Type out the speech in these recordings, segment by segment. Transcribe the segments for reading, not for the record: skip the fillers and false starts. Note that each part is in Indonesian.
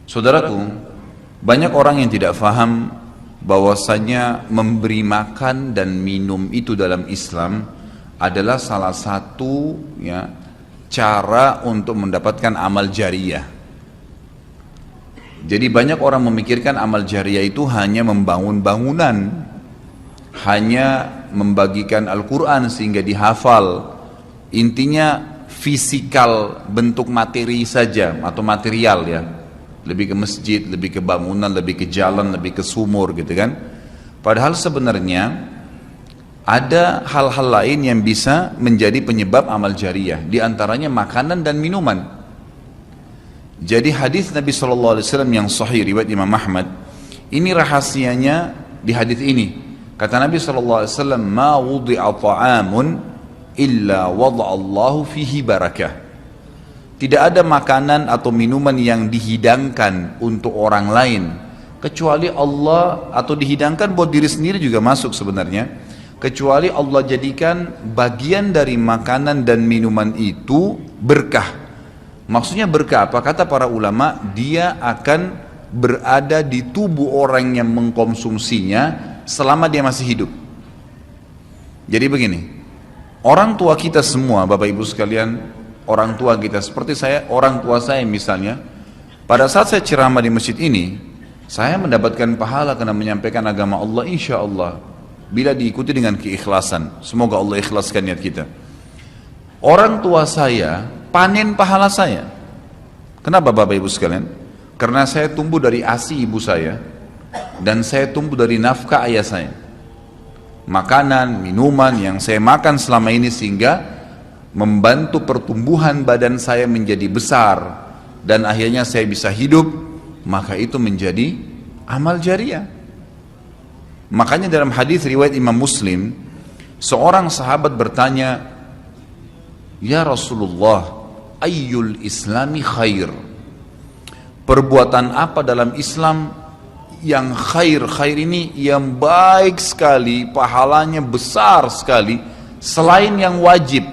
Saudaraku, banyak orang yang tidak faham bahwasanya memberi makan dan minum itu dalam Islam adalah salah satu cara untuk mendapatkan amal jariyah. Jadi banyak orang memikirkan amal jariyah itu hanya membangun bangunan, hanya membagikan Al-Quran sehingga dihafal. Intinya fisikal, bentuk materi saja atau material ya. Lebih ke masjid, lebih ke bangunan, lebih ke jalan, lebih ke sumur gitu kan. Padahal sebenarnya ada hal-hal lain yang bisa menjadi penyebab amal jariyah, di antaranya makanan dan minuman. Jadi hadis Nabi SAW yang sahih riwayat Imam Ahmad, ini rahasianya di hadis ini. Kata Nabi SAW, "Ma wudi'a ta'amun illa wada'allahu fihi barakah." Tidak ada makanan atau minuman yang dihidangkan untuk orang lain kecuali Allah, atau dihidangkan buat diri sendiri juga masuk sebenarnya, kecuali Allah jadikan bagian dari makanan dan minuman itu berkah. Maksudnya berkah apa? Kata para ulama, dia akan berada di tubuh orang yang mengkonsumsinya selama dia masih hidup. Jadi begini, orang tua kita semua, Bapak Ibu sekalian, orang tua kita, seperti saya, orang tua saya misalnya, pada saat saya ceramah di masjid ini, saya mendapatkan pahala karena menyampaikan agama Allah, insya Allah, bila diikuti dengan keikhlasan. Semoga Allah ikhlaskan niat kita. Orang tua saya panen pahala saya. Kenapa Bapak Ibu sekalian? Karena saya tumbuh dari ASI ibu saya, dan saya tumbuh dari nafkah ayah saya. Makanan, minuman yang saya makan selama ini sehingga membantu pertumbuhan badan saya menjadi besar dan akhirnya saya bisa hidup, maka itu menjadi amal jariyah. Makanya dalam hadis riwayat Imam Muslim, seorang sahabat bertanya, "Ya Rasulullah, ayyul islami khair?" Perbuatan apa dalam Islam yang khair? Khair ini yang baik sekali, pahalanya besar sekali, selain yang wajib,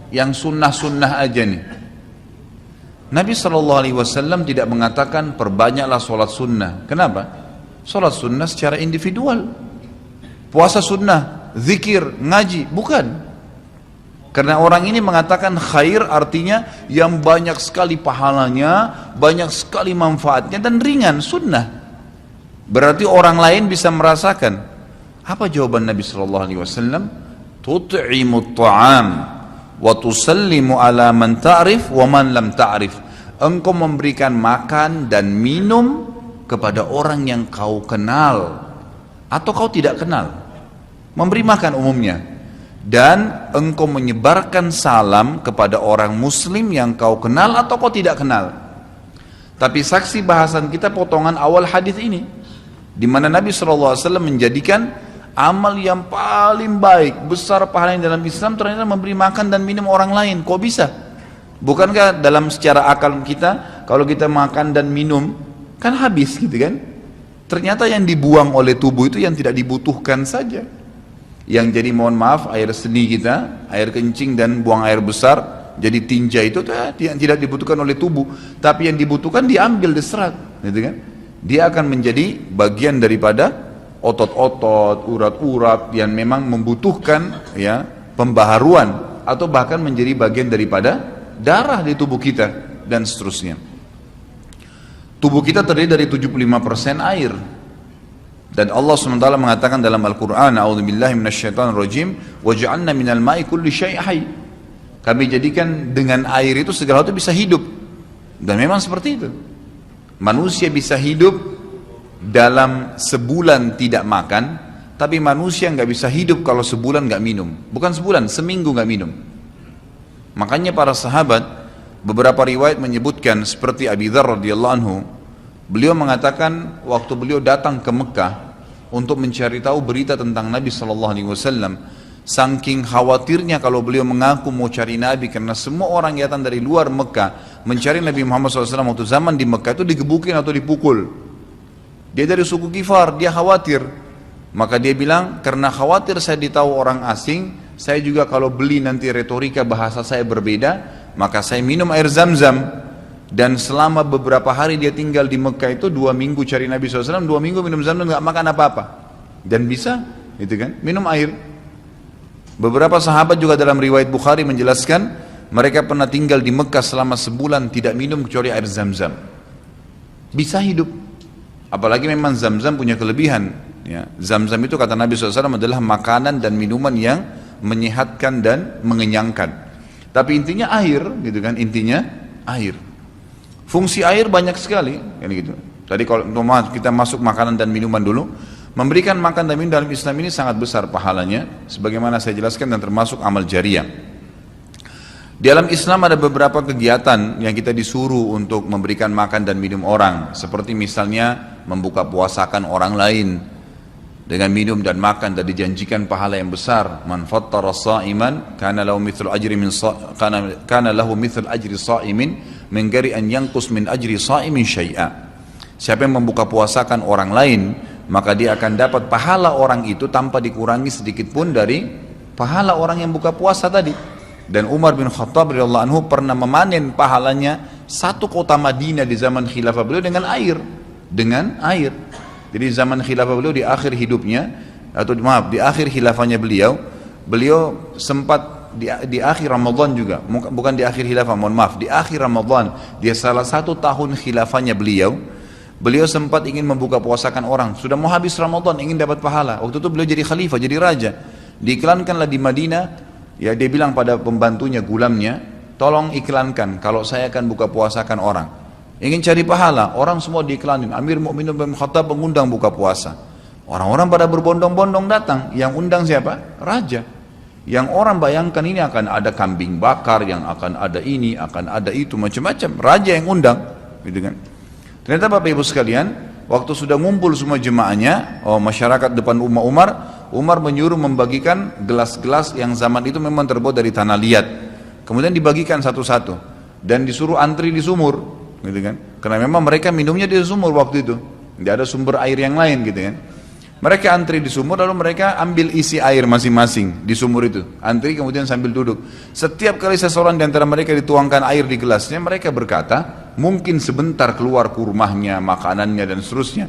yang sunnah-sunnah aja nih. Nabi SAW tidak mengatakan perbanyaklah sholat sunnah. Kenapa? Sholat sunnah secara individual, puasa sunnah, zikir, ngaji, bukan. Karena orang ini mengatakan khair artinya yang banyak sekali pahalanya, banyak sekali manfaatnya dan ringan, sunnah. Berarti orang lain bisa merasakan. Apa jawaban Nabi SAW? Tut'imut ta'am wa tusallimu ala man ta'rif wa man lam ta'rif. Engkau memberikan makan dan minum kepada orang yang kau kenal atau kau tidak kenal. Memberi makan umumnya. Dan engkau menyebarkan salam kepada orang muslim yang kau kenal atau kau tidak kenal. Tapi saksi bahasan kita potongan awal hadis ini, di mana Nabi SAW menjadikan amal yang paling baik, besar pahalanya dalam Islam ternyata memberi makan dan minum orang lain. Kok bisa? Bukankah dalam secara akal kita, kalau kita makan dan minum kan habis gitu kan? Ternyata yang dibuang oleh tubuh itu yang tidak dibutuhkan saja. Yang jadi mohon maaf air seni kita, air kencing dan buang air besar jadi tinja itu yang tidak dibutuhkan oleh tubuh, tapi yang dibutuhkan diambil, diserat, gitu kan? Dia akan menjadi bagian daripada otot-otot, urat-urat yang memang membutuhkan pembaharuan, atau bahkan menjadi bagian daripada darah di tubuh kita dan seterusnya. Tubuh kita terdiri dari 75% air. Dan Allah SWT mengatakan dalam Al-Quran, "A'udzubillahi minasyaitonirrajim, waja'alna minal ma'i kulli syai' hayy." Kami jadikan dengan air itu segala sesuatu bisa hidup. Dan memang seperti itu. Manusia bisa hidup dalam sebulan tidak makan, tapi manusia nggak bisa hidup kalau sebulan nggak minum. Bukan sebulan, seminggu nggak minum. Makanya para sahabat, beberapa riwayat menyebutkan seperti Abi Dzar radhiyallahu anhu, beliau mengatakan waktu beliau datang ke Mekah untuk mencari tahu berita tentang Nabi SAW, saking khawatirnya kalau beliau mengaku mau cari Nabi, karena semua orang yang datang dari luar Mekah mencari Nabi Muhammad SAW waktu zaman di Mekah itu digebukin atau dipukul. Dia dari suku Ghifar, dia khawatir. Maka dia bilang, karena khawatir saya ditahu orang asing, saya juga kalau beli nanti retorika bahasa saya berbeda, maka saya minum air Zam-Zam. dan selama beberapa hari dia tinggal di Mekah itu 2 minggu cari Nabi SAW, 2 minggu minum Zamzam nggak makan apa-apa dan bisa gitu kan minum air. Beberapa sahabat juga dalam riwayat Bukhari menjelaskan mereka pernah tinggal di Mekah selama sebulan tidak minum kecuali air Zamzam, bisa hidup. Apalagi memang Zamzam punya kelebihan ya. Zamzam itu kata Nabi SAW adalah makanan dan minuman yang menyehatkan dan mengenyangkan. Tapi intinya air gitu kan, intinya air. Fungsi air banyak sekali kan gitu. Tadi kalau kita masuk makanan dan minuman dulu, memberikan makan dan minum dalam Islam ini sangat besar pahalanya sebagaimana saya jelaskan dan termasuk amal jariah. Di dalam Islam ada beberapa kegiatan yang kita disuruh untuk memberikan makan dan minum orang, seperti misalnya membuka puasakan orang lain dengan minum dan makan, dan dijanjikan pahala yang besar. Man fattara sha'iman kana lahu mithlu ajri sha'imin min ghairi an yanqus min ajri sha'imin syai'a. Siapa yang membuka puasakan orang lain, maka dia akan dapat pahala orang itu tanpa dikurangi sedikit pun dari pahala orang yang buka puasa tadi. Dan Umar bin Khattab radhiyallahu anhu pernah memanen pahalanya 1 kota Madinah di zaman khilafah beliau dengan air. Jadi zaman khilafah beliau di akhir hidupnya, di akhir khilafahnya beliau sempat di akhir Ramadan juga, bukan di akhir khilafah, di akhir Ramadan, dia salah satu tahun khilafahnya beliau sempat ingin membuka puasakan orang, sudah mau habis Ramadan, ingin dapat pahala. Waktu itu beliau jadi khalifah, jadi raja, diiklankanlah di Madinah, ya dia bilang pada pembantunya, gulamnya, tolong iklankan kalau saya akan buka puasakan orang. Ingin cari pahala, orang semua diiklanin. Amir Mu'minin bin Khattab mengundang buka puasa. Orang-orang pada berbondong-bondong datang. Yang undang siapa? Raja. Yang orang bayangkan ini akan ada kambing bakar, yang akan ada ini, akan ada itu, macam-macam. Raja yang undang, gitu kan. Ternyata Bapak Ibu sekalian, waktu sudah ngumpul semua jemaahnya, masyarakat depan Umar menyuruh membagikan gelas-gelas yang zaman itu memang terbuat dari tanah liat. Kemudian dibagikan satu-satu dan disuruh antri di sumur. Gitu kan? Karena memang mereka minumnya di sumur waktu itu, tidak ada sumber air yang lain gitu kan. Mereka antri di sumur, lalu mereka ambil isi air masing-masing di sumur itu, antri kemudian sambil duduk. Setiap kali seseorang di antara mereka dituangkan air di gelasnya, mereka berkata, mungkin sebentar keluar kurmahnya, makanannya dan seterusnya.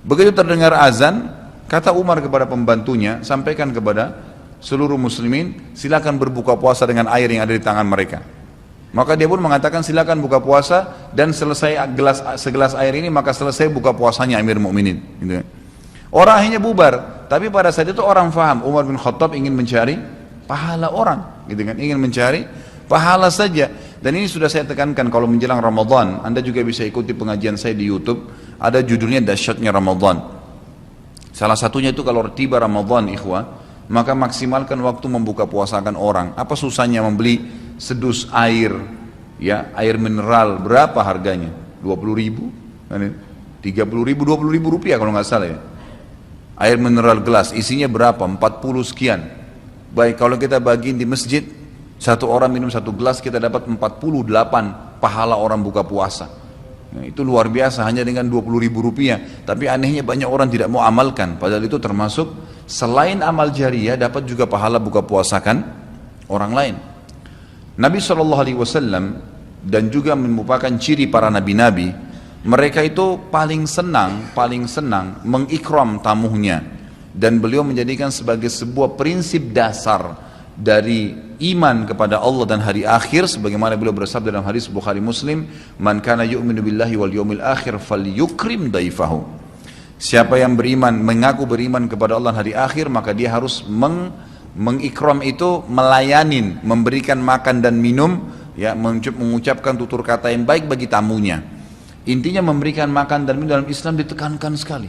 Begitu terdengar azan, kata Umar kepada pembantunya, sampaikan kepada seluruh muslimin, silakan berbuka puasa dengan air yang ada di tangan mereka. Maka dia pun mengatakan silakan buka puasa, dan selesai segelas air ini maka selesai buka puasanya Amir Mu'minin gitu. Orang akhirnya bubar, tapi pada saat itu orang faham Umar bin Khattab ingin mencari pahala orang gitu kan, ingin mencari pahala saja. Dan ini sudah saya tekankan, kalau menjelang Ramadan Anda juga bisa ikuti pengajian saya di YouTube, ada judulnya Dahsyatnya Ramadan. Salah satunya itu kalau tiba Ramadan ikhwah, maka maksimalkan waktu membuka puasakan orang. Apa susahnya membeli sedus air, ya air mineral, berapa harganya? 20.000, 30.000, 20.000 rupiah kalau nggak salah ya. Air mineral gelas, isinya berapa? 40 sekian. Baik, kalau kita bagiin di masjid, satu orang minum satu gelas, kita dapat 48 pahala orang buka puasa. Nah, itu luar biasa hanya dengan 20.000 rupiah. Tapi anehnya banyak orang tidak mau amalkan, padahal itu termasuk selain amal jariah, dapat juga pahala buka puasakan orang lain. Nabi SAW dan juga merupakan ciri para nabi-nabi, mereka itu paling senang mengikram tamunya, dan beliau menjadikan sebagai sebuah prinsip dasar dari iman kepada Allah dan hari akhir, sebagaimana beliau bersabda dalam hadis Bukhari Muslim, man kana yu'minu billahi wal yawmil akhir falyukrim daifahu. Siapa yang beriman, mengaku beriman kepada Allah dan hari akhir, maka dia harus mengikram itu, melayanin, memberikan makan dan minum, ya, mengucapkan tutur kata yang baik bagi tamunya. Intinya memberikan makan dan minum dalam Islam ditekankan sekali,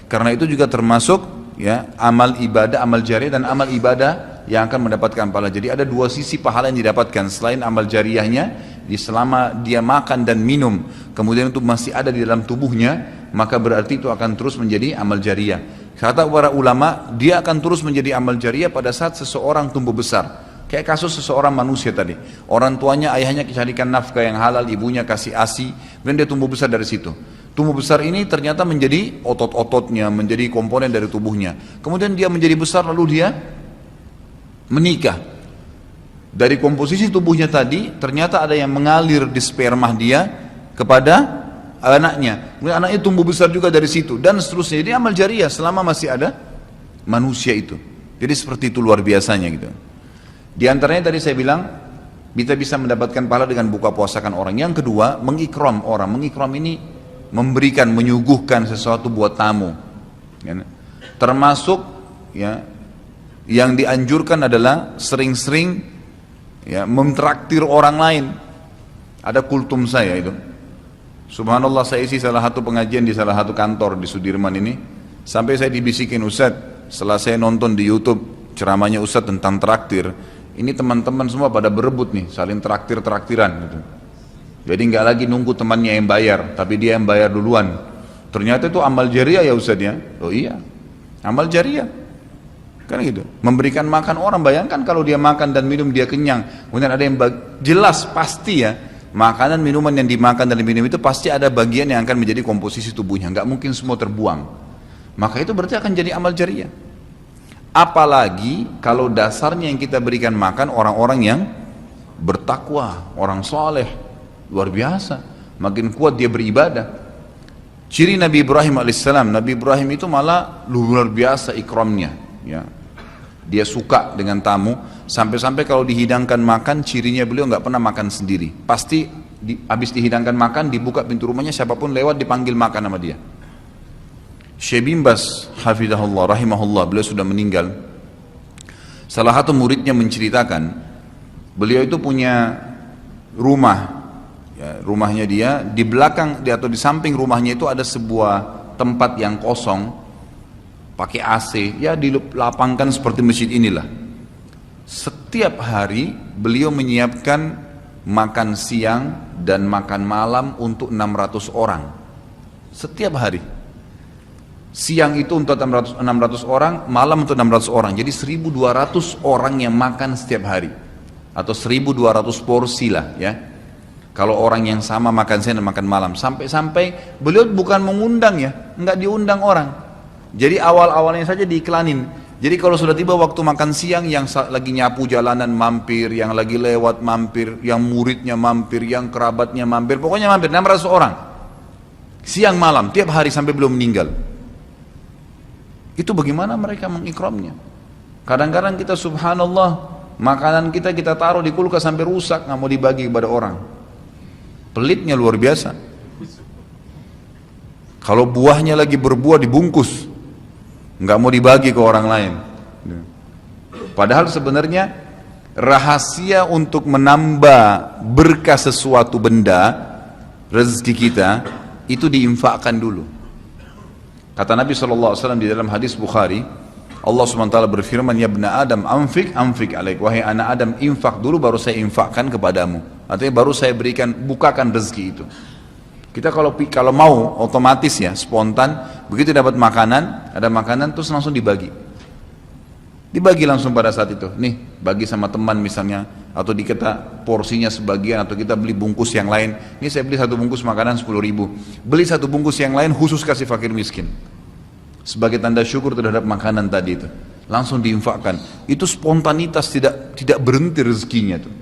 karena itu juga termasuk, ya, amal ibadah, amal jariah dan amal ibadah yang akan mendapatkan pahala. Jadi ada dua sisi pahala yang didapatkan selain amal jariahnya, selama dia makan dan minum kemudian itu masih ada di dalam tubuhnya, maka berarti itu akan terus menjadi amal jariah. Kata para ulama, dia akan terus menjadi amal jariah pada saat seseorang tumbuh besar. Kayak kasus seseorang manusia tadi, orang tuanya, ayahnya carikan nafkah yang halal, ibunya kasih ASI, dan dia tumbuh besar dari situ. Tumbuh besar ini ternyata menjadi otot-ototnya, menjadi komponen dari tubuhnya. Kemudian dia menjadi besar, lalu dia menikah. Dari komposisi tubuhnya tadi, ternyata ada yang mengalir di sperma dia kepada anaknya. Kemudian anaknya tumbuh besar juga dari situ, dan seterusnya. Jadi amal jariah selama masih ada manusia itu. Jadi seperti itu luar biasanya gitu. Di antaranya tadi saya bilang, kita bisa mendapatkan pahala dengan buka puasakan orang. Yang kedua, mengikram orang. Mengikram ini memberikan, menyuguhkan sesuatu buat tamu. Ya. Termasuk ya, yang dianjurkan adalah sering-sering ya, mentraktir orang lain. Ada kultum saya itu. Subhanallah, saya isi salah satu pengajian di salah satu kantor di Sudirman ini. Sampai saya dibisikin, Ustadz, setelah saya nonton di YouTube ceramahnya Ustadz tentang traktir, ini teman-teman semua pada berebut nih, saling traktir-traktiran gitu. Jadi nggak lagi nunggu temannya yang bayar, tapi dia yang bayar duluan. Ternyata itu amal jariah ya Ustadz ya. Oh iya, amal jariah. Kan gitu. Memberikan makan orang, bayangkan kalau dia makan dan minum dia kenyang. Kemudian ada yang jelas pasti ya, makanan minuman yang dimakan dan diminum itu pasti ada bagian yang akan menjadi komposisi tubuhnya. Nggak mungkin semua terbuang. Maka itu berarti akan jadi amal jariah. Apalagi kalau dasarnya yang kita berikan makan orang-orang yang bertakwa, orang soleh, luar biasa. Makin kuat dia beribadah. Ciri Nabi Ibrahim alaihissalam, Nabi Ibrahim itu malah luar biasa ikramnya. Ya. Dia suka dengan tamu, sampai-sampai kalau dihidangkan makan, cirinya beliau nggak pernah makan sendiri. Pasti habis dihidangkan makan, dibuka pintu rumahnya, siapapun lewat dipanggil makan sama dia. Syekh bin Baz hafizahullah rahimahullah, beliau sudah meninggal. Salah satu muridnya menceritakan, beliau itu punya rumah, ya, rumahnya dia di belakang atau di samping rumahnya itu ada sebuah tempat yang kosong, pakai AC, ya dilapangkan seperti masjid inilah. Setiap hari beliau menyiapkan makan siang dan makan malam untuk 600 orang. Setiap hari. Siang itu untuk 600 orang, malam untuk 600 orang. Jadi 1200 orang yang makan setiap hari. Atau 1200 porsi lah ya. Kalau orang yang sama makan siang dan makan malam. Sampai-sampai beliau bukan mengundang ya, enggak diundang orang. Jadi awal-awalnya saja diiklanin. Jadi kalau sudah tiba waktu makan siang, yang lagi nyapu jalanan mampir, yang lagi lewat mampir, yang muridnya mampir, yang kerabatnya mampir, pokoknya mampir 600 orang. Siang malam, tiap hari sampai belum meninggal. Itu bagaimana mereka mengikramnya. Kadang-kadang kita subhanallah, makanan kita taruh di kulkas sampai rusak, nggak mau dibagi kepada orang. Pelitnya luar biasa. Kalau buahnya lagi berbuah dibungkus, nggak mau dibagi ke orang lain. Padahal sebenarnya rahasia untuk menambah berkah sesuatu benda, rezeki kita, itu diinfakkan dulu. Kata Nabi SAW di dalam hadis Bukhari, Allah SWT berfirman, ya ibna Adam, anfik alaik. Wahai anak Adam, infak dulu baru saya infakkan kepadamu. Artinya baru saya berikan, bukakan rezeki itu. Kita kalau mau otomatis ya, spontan, begitu dapat makanan, ada makanan terus langsung dibagi. Dibagi langsung pada saat itu. Nih, bagi sama teman misalnya, atau dikata porsinya sebagian, atau kita beli bungkus yang lain. Ini saya beli satu bungkus makanan 10.000. Beli satu bungkus yang lain khusus kasih fakir miskin. Sebagai tanda syukur terhadap makanan tadi itu. Langsung diinfakkan. Itu spontanitas, tidak berhenti rezekinya tuh.